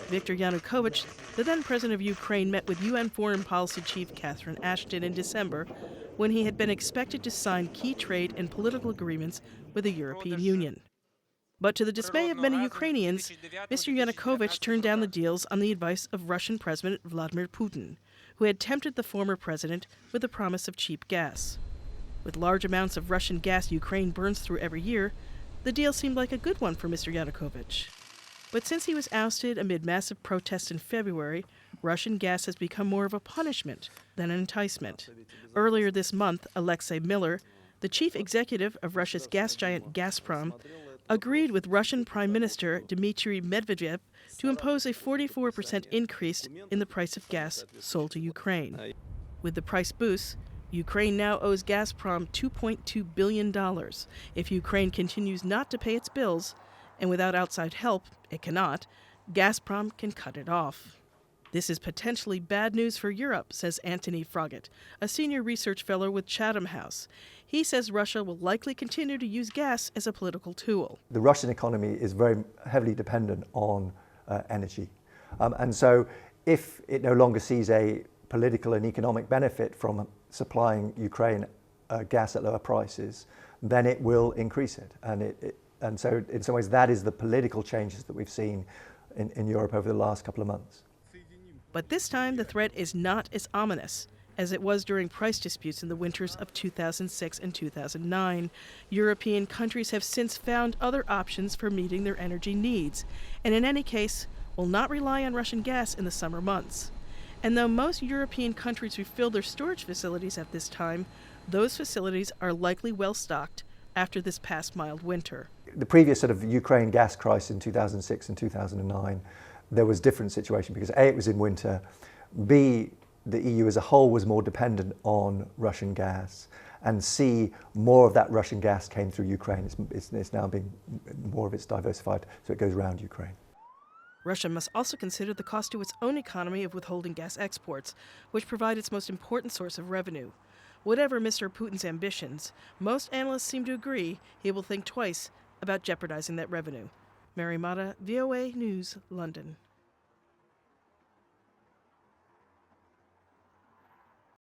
Viktor Yanukovych, the then president of Ukraine, met with UN Foreign Policy Chief Catherine Ashton in December when he had been expected to sign key trade and political agreements with the European Union. But to the dismay of many Ukrainians, Mr. Yanukovych turned down the deals on the advice of Russian President Vladimir Putin, who had tempted the former president with the promise of cheap gas. With large amounts of Russian gas Ukraine burns through every year, the deal seemed like a good one for Mr. Yanukovych. But since he was ousted amid massive protests in February, Russian gas has become more of a punishment than an enticement. Earlier this month, Alexei Miller, the chief executive of Russia's gas giant Gazprom, agreed with Russian Prime Minister Dmitry Medvedev to impose a 44% increase in the price of gas sold to Ukraine. With the price boost, Ukraine now owes Gazprom $2.2 billion. If Ukraine continues not to pay its bills, and without outside help, it cannot, Gazprom can cut it off. This is potentially bad news for Europe, says Anthony Froggatt, a senior research fellow with Chatham House. He says Russia will likely continue to use gas as a political tool. The Russian economy is very heavily dependent on energy. And so if it no longer sees a political and economic benefit from supplying Ukraine gas at lower prices, then it will increase it. And so in some ways that is the political changes that we've seen in Europe over the last couple of months. But this time the threat is not as ominous as it was during price disputes in the winters of 2006 and 2009. European countries have since found other options for meeting their energy needs, and in any case will not rely on Russian gas in the summer months. And though most European countries refill their storage facilities at this time, those facilities are likely well stocked after this past mild winter. The previous sort of Ukraine gas crisis in 2006 and 2009, there was a different situation because A, it was in winter, B, the EU as a whole was more dependent on Russian gas, and C, more of that Russian gas came through Ukraine. It's now being more of it's diversified, so it goes around Ukraine. Russia must also consider the cost to its own economy of withholding gas exports, which provide its most important source of revenue. Whatever Mr. Putin's ambitions, most analysts seem to agree he will think twice about jeopardizing that revenue. Mary Motta, VOA News, London.